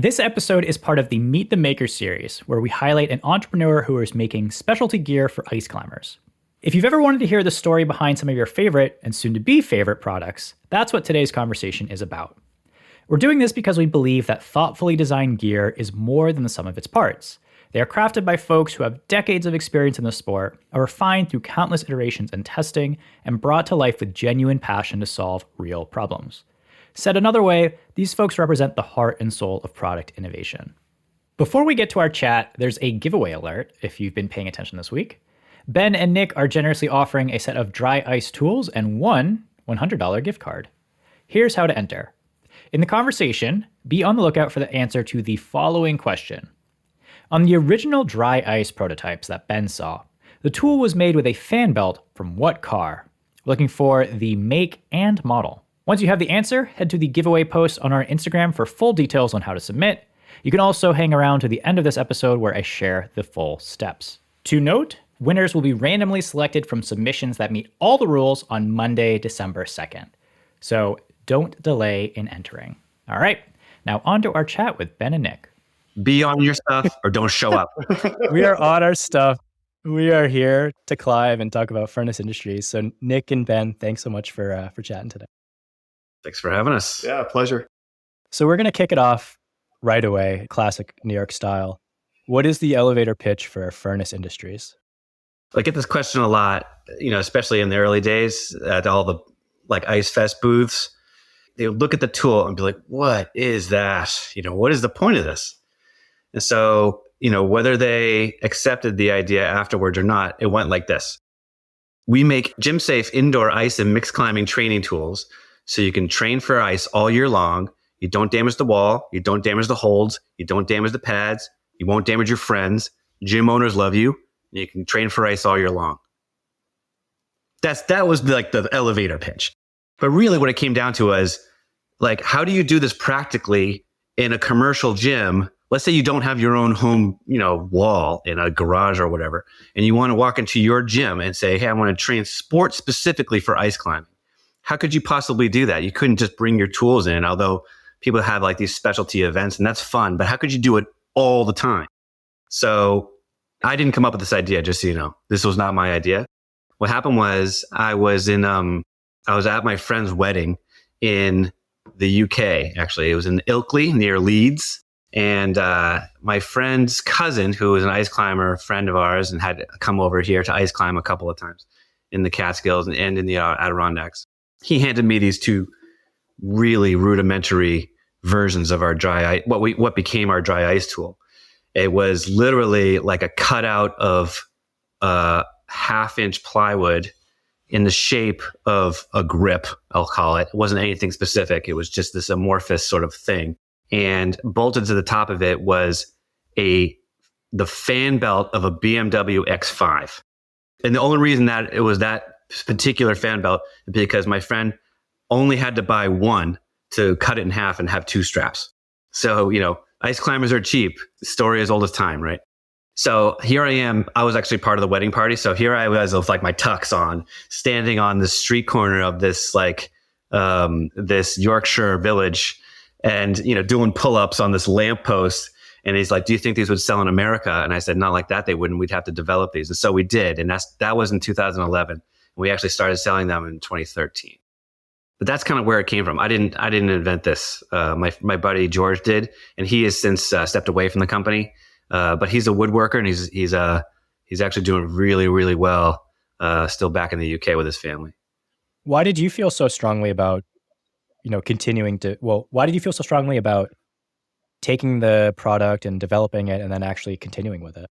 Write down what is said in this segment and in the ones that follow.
This episode is part of the Meet the Maker series, where we highlight an entrepreneur who is making specialty gear for ice climbers. If you've ever wanted to hear the story behind some of your favorite and soon-to-be favorite products, that's what today's conversation is about. We're doing this because we believe that thoughtfully designed gear is more than the sum of its parts. They are crafted by folks who have decades of experience in the sport, are refined through countless iterations and testing, and brought to life with genuine passion to solve real problems. Said another way, these folks represent the heart and soul of product innovation. Before we get to our chat, there's a giveaway alert if you've been paying attention this week. Ben and Nick are generously offering a set of dry ice tools and one $100 gift card. Here's how to enter. In the conversation, be on the lookout for the answer to the following question. On the original dry ice prototypes that Ben saw, the tool was made with a fan belt from what car? Looking for the make and model. Once you have the answer, head to the giveaway post on our Instagram for full details on how to submit. You can also hang around to the end of this episode where I share the full steps. To note, winners will be randomly selected from submissions that meet all the rules on Monday, December 2nd. So don't delay in entering. All right, now on to our chat with Ben and Nick. Be on your stuff or don't show up. We are on our stuff. We are here to climb and talk about furnace industries. So Nick and Ben, thanks so much for chatting today. Thanks for having us. Yeah, pleasure. So we're going to kick it off right away, classic New York style. What is the elevator pitch for furnace industries? I get this question a lot, especially in the early days at all the Ice Fest booths. They would look at the tool and be like, what is that? What is the point of this? And so, whether they accepted the idea afterwards or not, it went like this. We make gym-safe indoor ice and mixed climbing training tools so you can train for ice all year long. You don't damage the wall. You don't damage the holds. You don't damage the pads. You won't damage your friends. Gym owners love you. And you can train for ice all year long. That was the elevator pitch. But really what it came down to was, how do you do this practically in a commercial gym? Let's say you don't have your own home, wall in a garage or whatever, and you want to walk into your gym and say, hey, I want to train sport specifically for ice climbing. How could you possibly do that? You couldn't just bring your tools in, although people have these specialty events, and that's fun, but how could you do it all the time? So I didn't come up with this idea, just so you know. This was not my idea. What happened was I was at my friend's wedding in the UK, actually. It was in Ilkley near Leeds. And my friend's cousin, who was an ice climber, friend of ours, and had come over here to ice climb a couple of times in the Catskills and in the Adirondacks. He handed me these two really rudimentary versions of our dry ice, what became our dry ice tool. It was literally like a cutout of half-inch plywood in the shape of a grip, I'll call it. It wasn't anything specific. It was just this amorphous sort of thing. And bolted to the top of it was the fan belt of a BMW X5. And the only reason that it was that particular fan belt is because my friend only had to buy one to cut it in half and have two straps. So, ice climbers are cheap. The story as old as time, right? So here I am. I was actually part of the wedding party. So here I was with my tux on, standing on the street corner of this this Yorkshire village, and doing pull-ups on this lamppost. And he's like, "Do you think these would sell in America?" And I said, "Not like that. They wouldn't. We'd have to develop these." And so we did. And that was in 2011. We actually started selling them in 2013. But that's kind of where it came from. I didn't invent this. My buddy George did, and he has since stepped away from the company. But he's a woodworker, and he's actually doing really, really well. Still back in the UK with his family. Why did you feel so strongly about, why did you feel so strongly about taking the product and developing it and then actually continuing with it?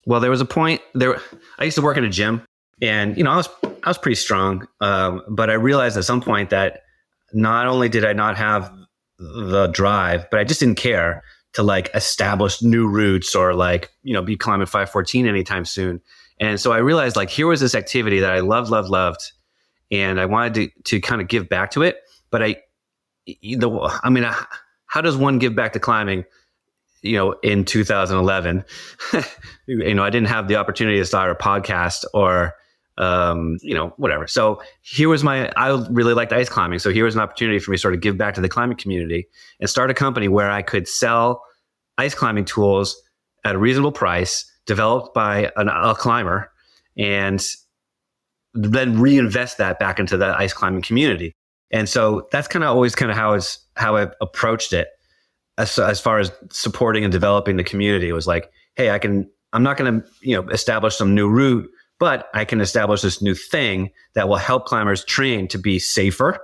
Well, there was a point there. I used to work in a gym, and I was pretty strong, but I realized at some point that not only did I not have the drive, but I just didn't care to establish new routes or be climbing 514 anytime soon. And so I realized here was this activity that I loved, and I wanted to kind of give back to it. But how does one give back to climbing? In 2011, I didn't have the opportunity to start a podcast or whatever. So I really liked ice climbing. So here was an opportunity for me to sort of give back to the climbing community and start a company where I could sell ice climbing tools at a reasonable price, developed by a climber, and then reinvest that back into the ice climbing community. And so that's kind of always kind of how I've approached it as far as supporting and developing the community. It was like, hey, I'm not going to, establish some new route, but I can establish this new thing that will help climbers train to be safer.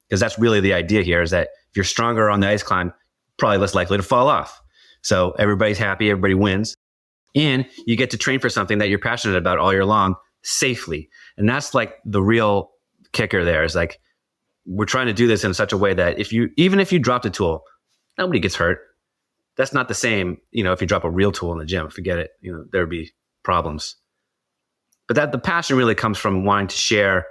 Because that's really the idea here, is that if you're stronger on the ice climb, probably less likely to fall off. So everybody's happy, everybody wins. And you get to train for something that you're passionate about all year long safely. And that's like the real kicker there, is like, we're trying to do this in such a way that even if you dropped a tool, nobody gets hurt. That's not the same, if you drop a real tool in the gym, forget it, there'd be problems. But that the passion really comes from wanting to share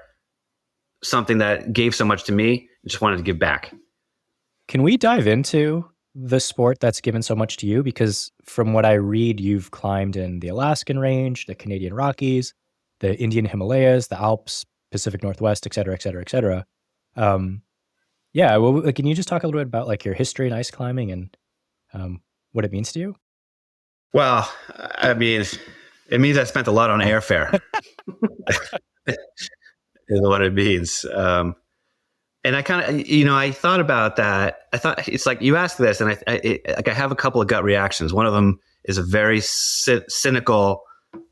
something that gave so much to me. I just wanted to give back. Can we dive into the sport that's given so much to you? Because from what I read, you've climbed in the Alaskan Range, the Canadian Rockies, the Indian Himalayas, the Alps, Pacific Northwest, et cetera, et cetera, et cetera. Well, can you just talk a little bit about like your history in ice climbing and what it means to you? Well, I mean, it means I spent a lot on airfare. Is what it means. And I kind of, I thought about that. I thought it's like you asked this, and I have a couple of gut reactions. One of them is a very cynical,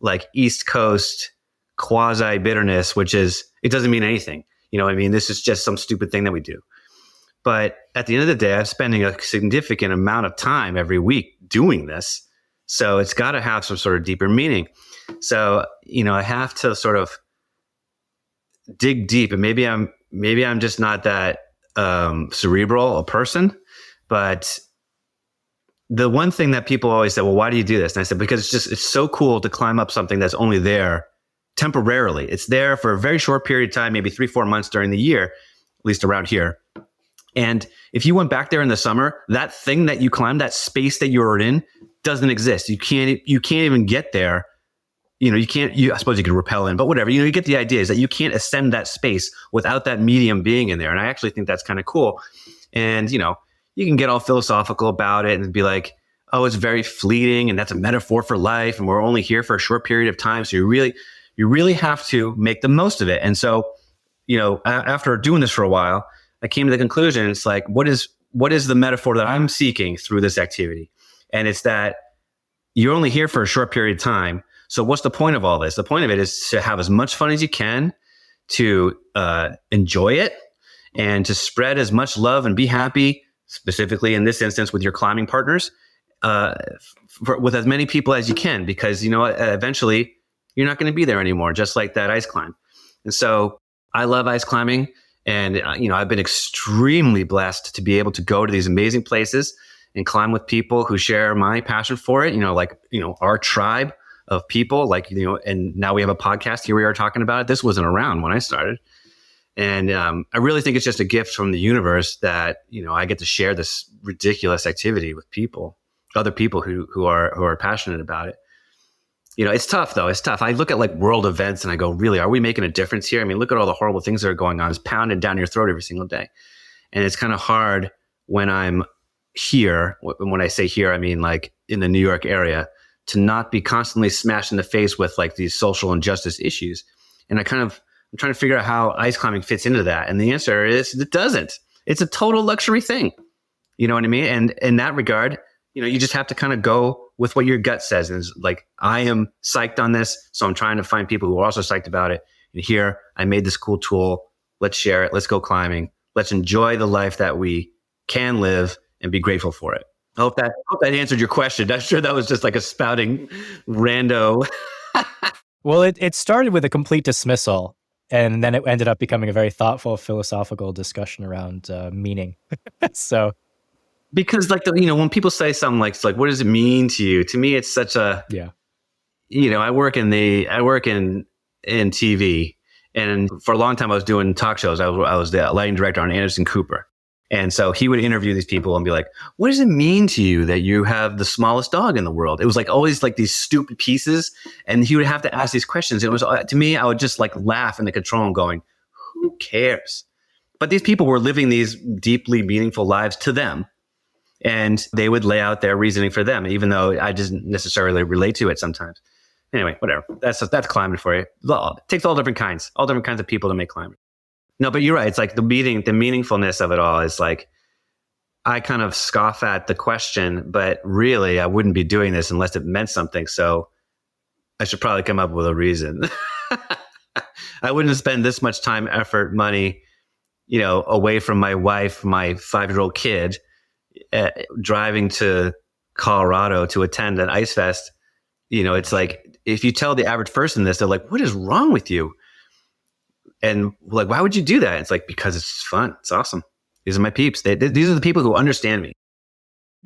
like East Coast quasi bitterness, which is it doesn't mean anything. This is just some stupid thing that we do. But at the end of the day, I'm spending a significant amount of time every week doing this. So it's got to have some sort of deeper meaning. So, I have to sort of dig deep, and maybe I'm just not that cerebral a person. But the one thing that people always say, well, why do you do this? And I said, because it's so cool to climb up something that's only there temporarily. It's there for a very short period of time, maybe 3-4 months during the year, at least around here. And if you went back there in the summer, that thing that you climbed, that space that you were in, doesn't exist. You can't even get there. I suppose you could rappel in, but whatever, you get the idea, is that you can't ascend that space without that medium being in there. And I actually think that's kind of cool. And, you can get all philosophical about it and be like, oh, it's very fleeting and that's a metaphor for life. And we're only here for a short period of time. So you really have to make the most of it. And so, after doing this for a while, I came to the conclusion, it's like, what is the metaphor that I'm seeking through this activity? And it's that you're only here for a short period of time. So what's the point of all this? The point of it is to have as much fun as you can, to enjoy it, and to spread as much love and be happy, specifically in this instance with your climbing partners, with as many people as you can, because eventually you're not going to be there anymore, just like that ice climb. And so I love ice climbing, and I've been extremely blessed to be able to go to these amazing places and climb with people who share my passion for it. Our tribe of people, and now we have a podcast. Here we are talking about it. This wasn't around when I started. And I really think it's just a gift from the universe that, I get to share this ridiculous activity with other people who are passionate about it. It's tough though. It's tough. I look at like world events and I go, really, are we making a difference here? I mean, look at all the horrible things that are going on. It's pounded down your throat every single day. And it's kind of hard when I'm here. When I say here, I mean like in the New York area, to not be constantly smashed in the face with like these social injustice issues. And I'm trying to figure out how ice climbing fits into that. And the answer is it doesn't. It's a total luxury thing. You know what I mean? And in that regard, you just have to kind of go with what your gut says. And it's like, I am psyched on this, so I'm trying to find people who are also psyched about it. And here, I made this cool tool. Let's share it. Let's go climbing. Let's enjoy the life that we can live and be grateful for it. I hope that answered your question. I'm sure that was just like a spouting rando. Well, it started with a complete dismissal, and then it ended up becoming a very thoughtful, philosophical discussion around meaning. So, because when people say something like, what does it mean to you? To me, it's such a, I work in TV, and for a long time I was doing talk shows. I was the lighting director on Anderson Cooper. And so he would interview these people and be like, what does it mean to you that you have the smallest dog in the world? It was like always like these stupid pieces. And he would have to ask these questions. It was, to me, I would just like laugh in the control room going, who cares? But these people were living these deeply meaningful lives to them. And they would lay out their reasoning for them, even though I didn't necessarily relate to it sometimes. Anyway, whatever. That's climbing for you. It takes all different kinds of people to make climbing. No, but you're right. It's like the meaningfulness of it all is like, I kind of scoff at the question, but really I wouldn't be doing this unless it meant something. So I should probably come up with a reason. I wouldn't spend this much time, effort, money, away from my wife, my 5-year-old kid, driving to Colorado to attend an ice fest. It's like, if you tell the average person this, they're like, what is wrong with you? And like, why would you do that? It's like, because it's fun. It's awesome. These are my peeps. These are the people who understand me.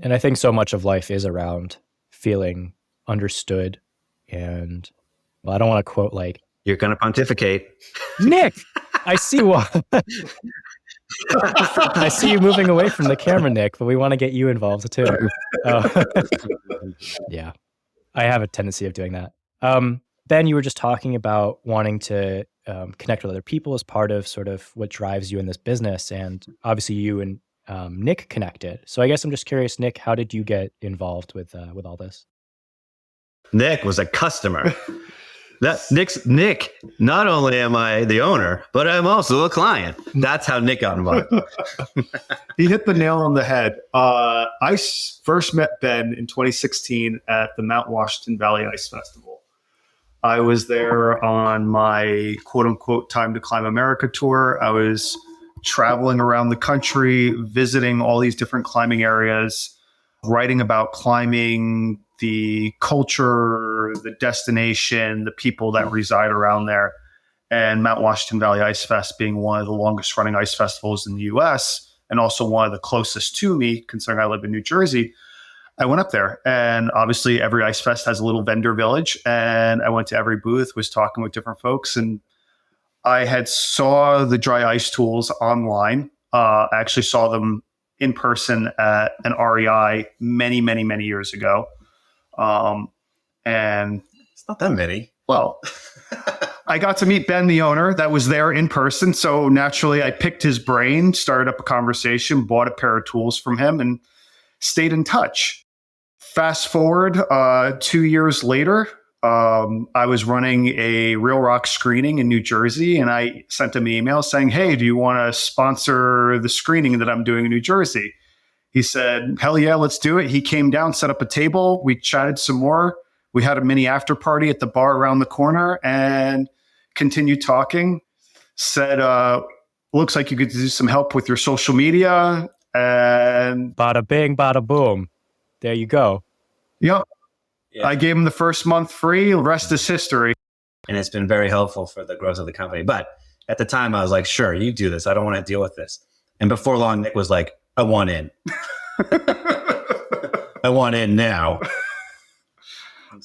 And I think so much of life is around feeling understood. And I don't want to quote like, you're going to pontificate. Nick, I see what. I see you moving away from the camera, Nick, but we want to get you involved too. Yeah, I have a tendency of doing that. Ben, you were just talking about wanting to connect with other people as part of sort of what drives you in this business. And obviously you and Nick connected. So I guess I'm just curious, Nick, how did you get involved with all this? Nick was a customer. Nick, not only am I the owner, but I'm also a client. That's how Nick got involved. He hit the nail on the head. I first met Ben in 2016 at the Mount Washington Valley Ice Festival. I was there on my quote unquote Time to Climb America tour. I was traveling around the country, visiting all these different climbing areas, writing about climbing, the culture, the destination, the people that reside around there. And Mount Washington Valley Ice Fest being one of the longest running ice festivals in the US and also one of the closest to me, considering I live in New Jersey. I went up there, and obviously every ice fest has a little vendor village, and I went to every booth, was talking with different folks, and I had saw the dry ice tools online. I actually saw them in person at an REI many, many, many years ago. And it's not that many. Well, I got to meet Ben, the owner, that was there in person. So naturally I picked his brain, started up a conversation, bought a pair of tools from him, and stayed in touch. Fast forward 2 years later, I was running a Real Rock screening in New Jersey, and I sent him an email saying, hey, do you want to sponsor the screening that I'm doing in New Jersey? He said, hell yeah, let's do it. He came down, set up a table. We chatted some more. We had a mini after party at the bar around the corner and continued talking. Said, looks like you could do some help with your social media. And bada bing, bada boom. There you go. Yep. Yeah. I gave him the first month free. The rest is history. And it's been very helpful for the growth of the company. But at the time, I was like, sure, you do this. I don't want to deal with this. And before long, Nick was like, I want in. I want in now.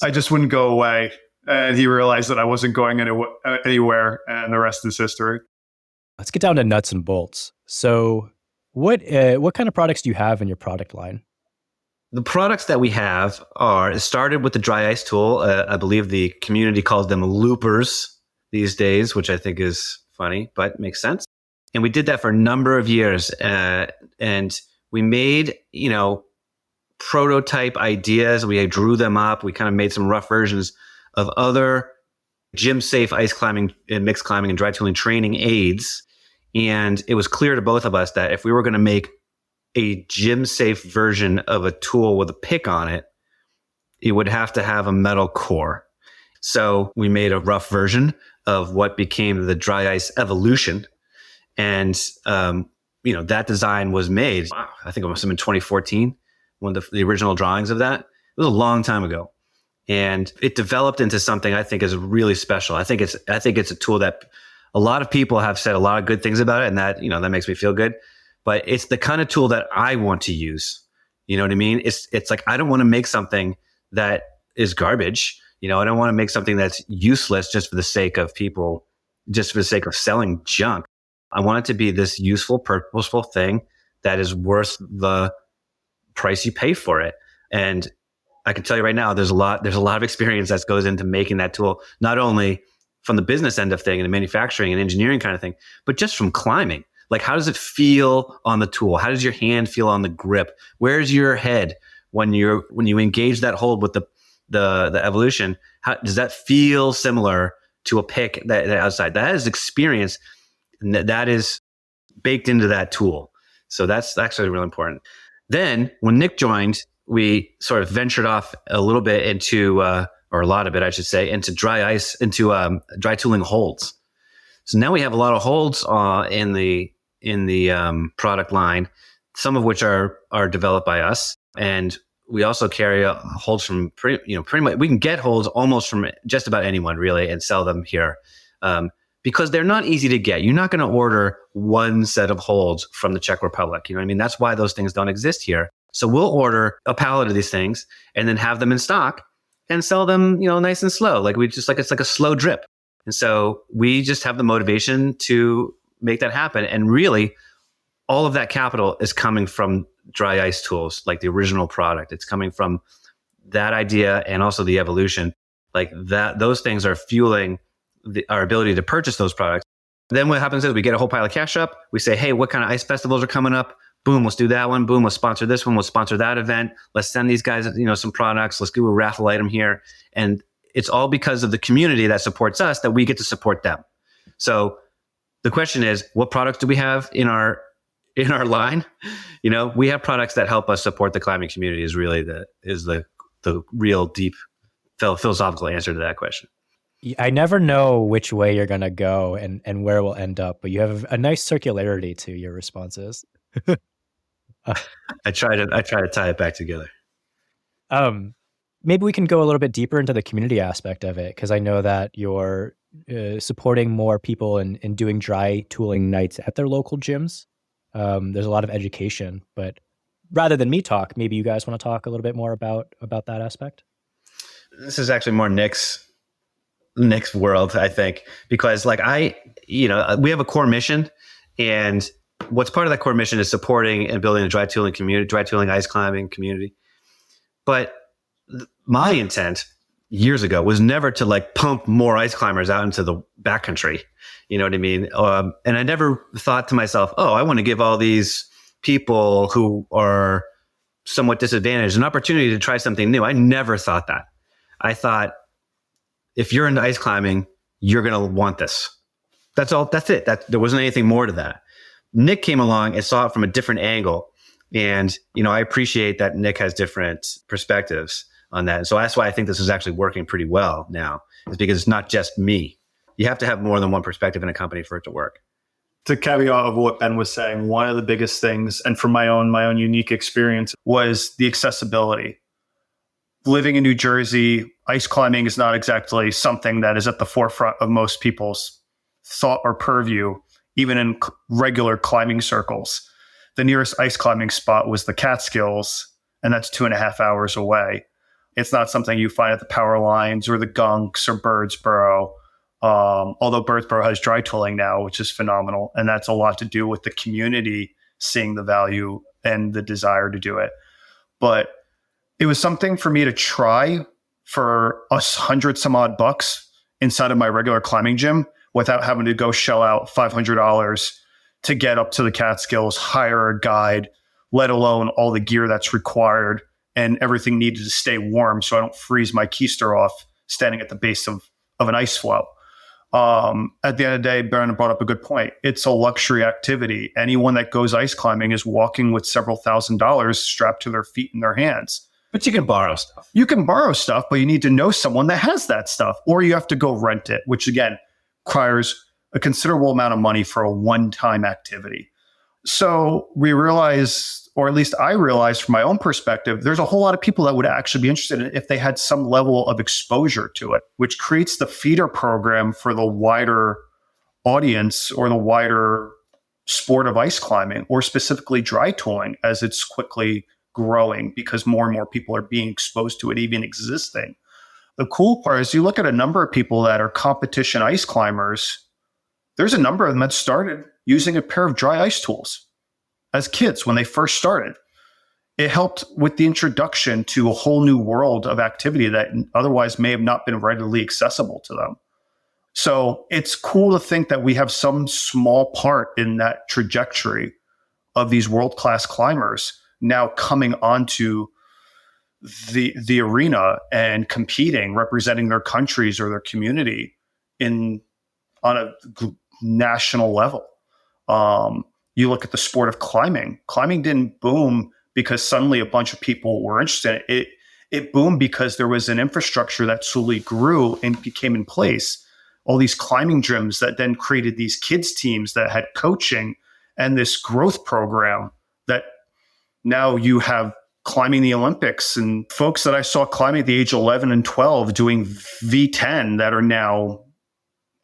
I just wouldn't go away. And he realized that I wasn't going anywhere. And the rest is history. Let's get down to nuts and bolts. So what kind of products do you have in your product line? The products that we have it started with the dry ice tool. I believe the community calls them loopers these days, which I think is funny, but makes sense. And we did that for a number of years. And we made, prototype ideas. We drew them up. We kind of made some rough versions of other gym safe ice climbing and mixed climbing and dry tooling training aids. And it was clear to both of us that if we were going to make a gym safe version of a tool with a pick on it, it would have to have a metal core. So we made a rough version of what became the dry ice evolution. And, that design was made, I think it must have been 2014, one of the original drawings of that. It was a long time ago. And it developed into something I think is really special. I think it's a tool that a lot of people have said a lot of good things about it, and that, that makes me feel good. But it's the kind of tool that I want to use. You know what I mean? It's like, I don't want to make something that is garbage. I don't want to make something that's useless just for the sake of selling junk. I want it to be this useful, purposeful thing that is worth the price you pay for it. And I can tell you right now, there's a lot of experience that goes into making that tool, not only from the business end of thing and the manufacturing and engineering kind of thing, but just from climbing. Like, how does it feel on the tool? How does your hand feel on the grip? Where's your head when you engage that hold with the evolution? How does that feel similar to a pick that outside? That is experience, and that is baked into that tool. So that's actually really important. Then when Nick joined, we sort of ventured off a little bit into, or a lot of it, I should say, into dry tooling holds. So now we have a lot of holds in the product line, some of which are developed by us, and we also carry holds from pretty much. We can get holds almost from just about anyone really, and sell them here, because they're not easy to get. You're not going to order one set of holds from the Czech Republic. You know what I mean? That's why those things don't exist here. So we'll order a pallet of these things and then have them in stock and sell them, nice and slow. It's like a slow drip. And so we just have the motivation to make that happen. And really, all of that capital is coming from dry ice tools, like the original product. It's coming from that idea and also the evolution. Like that, those things are fueling our ability to purchase those products. Then what happens is we get a whole pile of cash up. We say, hey, what kind of ice festivals are coming up? Boom, let's do that one. Boom, let's sponsor this one. We'll sponsor that event. Let's send these guys, some products. Let's do a raffle item here. And it's all because of the community that supports us that we get to support them. So the question is, what products do we have in our line? We have products that help us support the climbing community is really the real deep philosophical answer to that question. I never know which way you're going to go and where we'll end up, but you have a nice circularity to your responses. I try to tie it back together. Maybe we can go a little bit deeper into the community aspect of it, because I know that you're supporting more people and doing dry tooling nights at their local gyms. There's a lot of education, but rather than me talk, maybe you guys want to talk a little bit more about that aspect. This is actually more Nick's world, I think, because we have a core mission, and what's part of that core mission is supporting and building a dry tooling community, dry tooling ice climbing community. But my intent years ago was never to pump more ice climbers out into the backcountry. You know what I mean? And I never thought to myself, I want to give all these people who are somewhat disadvantaged an opportunity to try something new. I never thought that. I thought, if you're into ice climbing, you're going to want this. That's all. That's it. There wasn't anything more to that. Nick came along and saw it from a different angle. And, I appreciate that Nick has different perspectives on that. And so that's why I think this is actually working pretty well now, is because it's not just me. You have to have more than one perspective in a company for it to work. To caveat of what Ben was saying, one of the biggest things, and from my own unique experience, was the accessibility. Living in New Jersey, ice climbing is not exactly something that is at the forefront of most people's thought or purview, even in regular climbing circles. The nearest ice climbing spot was the Catskills, and that's 2.5 hours away. It's not something you find at the Power Lines or the Gunks or Birdsboro, although Birdsboro has dry tooling now, which is phenomenal. And that's a lot to do with the community seeing the value and the desire to do it. But it was something for me to try for $100 some odd bucks inside of my regular climbing gym without having to go shell out $500 to get up to the Catskills, hire a guide, let alone all the gear that's required and everything needed to stay warm so I don't freeze my keister off standing at the base of an ice floe. At the end of the day, Baron brought up a good point. It's a luxury activity. Anyone that goes ice climbing is walking with several $1,000s strapped to their feet and their hands. But you can borrow stuff. You can borrow stuff, but you need to know someone that has that stuff, or you have to go rent it, which again requires a considerable amount of money for a one-time activity. So we realized, or at least I realized from my own perspective, there's a whole lot of people that would actually be interested in it if they had some level of exposure to it, which creates the feeder program for the wider audience or the wider sport of ice climbing, or specifically dry tooling, as it's quickly growing because more and more people are being exposed to it even existing. The cool part is you look at a number of people that are competition ice climbers. There's a number of them that started using a pair of dry ice tools. as kids when they first started. It helped with the introduction to a whole new world of activity that otherwise may have not been readily accessible to them. So it's cool to think that we have some small part in that trajectory of these world-class climbers now coming onto the arena and competing, representing their countries or their community on a national level. You look at the sport of climbing. Climbing didn't boom because suddenly a bunch of people were interested in it. It boomed because there was an infrastructure that slowly grew and became in place. All these climbing gyms that then created these kids teams that had coaching and this growth program that now you have climbing the Olympics, and folks that I saw climbing at the age of 11 and 12 doing V10 that are now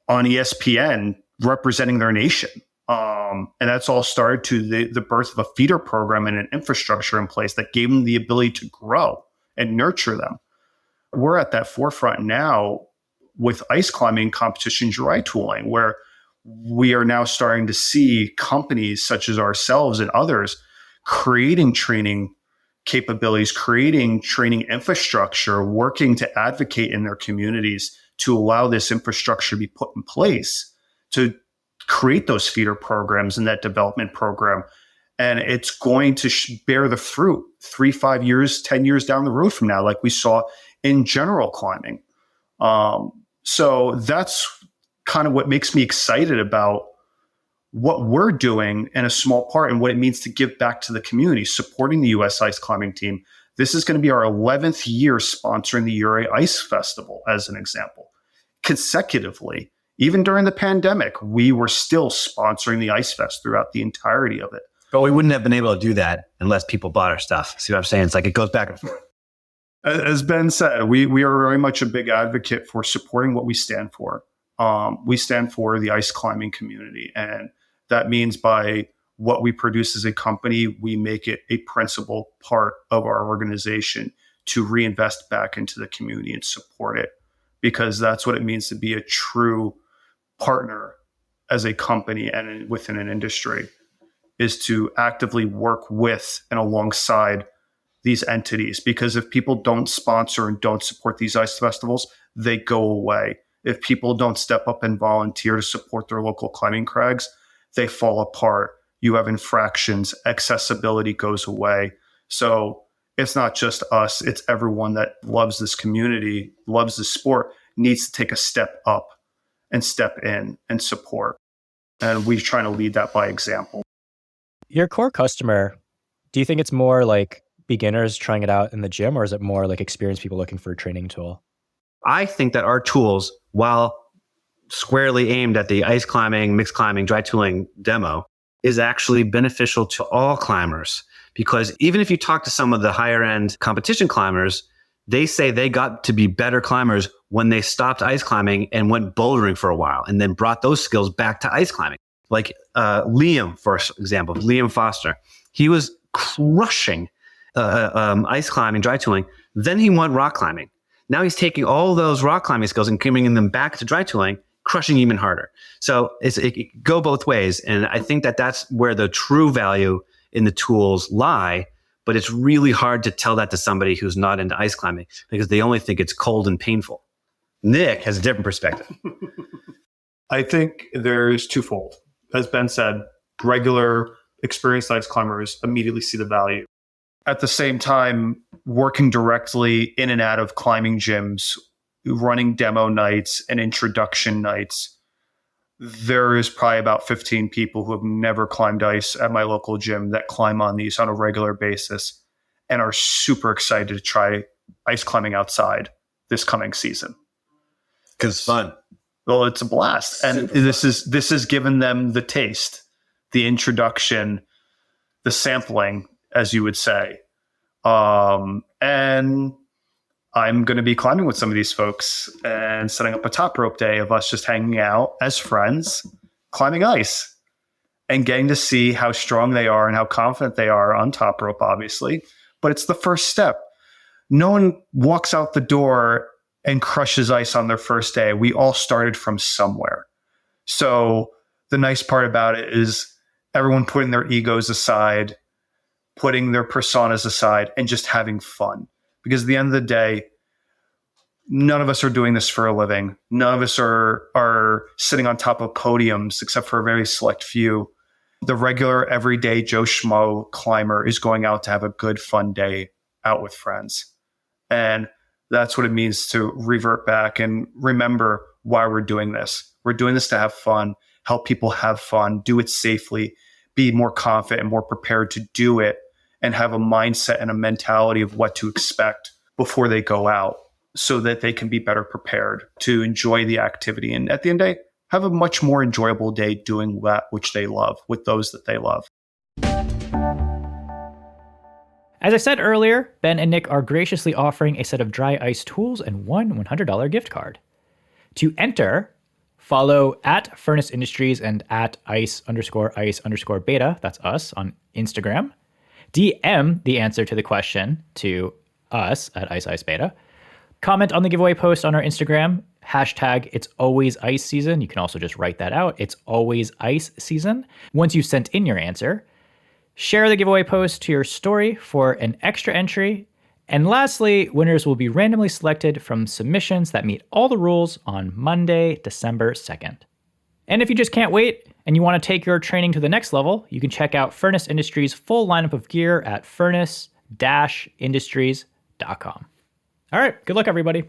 on ESPN representing their nation. And that's all started to the birth of a feeder program and an infrastructure in place that gave them the ability to grow and nurture them. We're at that forefront now with ice climbing competition dry tooling, where we are now starting to see companies such as ourselves and others creating training capabilities, creating training infrastructure, working to advocate in their communities to allow this infrastructure to be put in place to create those feeder programs and that development program. And it's going to bear the fruit 3, 5 years, 10 years down the road from now, like we saw in general climbing. So that's kind of what makes me excited about what we're doing in a small part and what it means to give back to the community, supporting the U.S. Ice Climbing Team. This is going to be our 11th year sponsoring the Uray Ice Festival, as an example. Consecutively, even during the pandemic, we were still sponsoring the Ice Fest throughout the entirety of it. But we wouldn't have been able to do that unless people bought our stuff. See what I'm saying? It's like it goes back and forth. As Ben said, we are very much a big advocate for supporting what we stand for. We stand for the ice climbing community, and that means by what we produce as a company, we make it a principal part of our organization to reinvest back into the community and support it, because that's what it means to be a true partner as a company and within an industry, is to actively work with and alongside these entities. Because if people don't sponsor and don't support these ice festivals, they go away. If people don't step up and volunteer to support their local climbing crags, they fall apart. You have infractions, accessibility goes away. So it's not just us, it's everyone that loves this community, loves the sport, needs to take a step up and step in and support. And we're trying to lead that by example. Your core customer, do you think it's more like beginners trying it out in the gym, or is it more like experienced people looking for a training tool? I think that our tools, while squarely aimed at the ice climbing, mixed climbing, dry tooling demo, is actually beneficial to all climbers. Because even if you talk to some of the higher end competition climbers, they say they got to be better climbers when they stopped ice climbing and went bouldering for a while and then brought those skills back to ice climbing. Like Liam, for example, Liam Foster, he was crushing ice climbing, dry tooling. Then he went rock climbing. Now he's taking all those rock climbing skills and bringing them back to dry tooling, crushing even harder. So it go both ways. And I think that that's where the true value in the tools lie. But it's really hard to tell that to somebody who's not into ice climbing because they only think it's cold and painful. Nick has a different perspective. I think there's twofold. As Ben said, regular experienced ice climbers immediately see the value. At the same time, working directly in and out of climbing gyms, running demo nights and introduction nights, there is probably about 15 people who have never climbed ice at my local gym that climb on these on a regular basis and are super excited to try ice climbing outside this coming season. Because it's fun. Well, it's a blast. And this is given them the taste, the introduction, the sampling, as you would say. And I'm going to be climbing with some of these folks and setting up a top rope day of us just hanging out as friends, climbing ice and getting to see how strong they are and how confident they are on top rope, obviously. But it's the first step. No one walks out the door and crushes ice on their first day. We all started from somewhere. So the nice part about it is everyone putting their egos aside, putting their personas aside, and just having fun. Because at the end of the day, none of us are doing this for a living. None of us are sitting on top of podiums except for a very select few. The regular, everyday Joe Schmo climber is going out to have a good, fun day out with friends. And that's what it means to revert back and remember why we're doing this. We're doing this to have fun, help people have fun, do it safely, be more confident and more prepared to do it, and have a mindset and a mentality of what to expect before they go out so that they can be better prepared to enjoy the activity. And at the end of the day, have a much more enjoyable day doing that which they love with those that they love. As I said earlier, Ben and Nick are graciously offering a set of dry ice tools and one $100 gift card. To enter, follow at Furnace Industries and at ice_ice_beta, that's us, on Instagram. DM the answer to the question to us at @IceIceBeta. Comment on the giveaway post on our Instagram, hashtag It's Always Ice Season. You can also just write that out. It's Always Ice Season. Once you've sent in your answer, share the giveaway post to your story for an extra entry. And lastly, winners will be randomly selected from submissions that meet all the rules on Monday, December 2nd. And if you just can't wait and you want to take your training to the next level, you can check out Furnace Industries' full lineup of gear at furnace-industries.com. All right, good luck, everybody.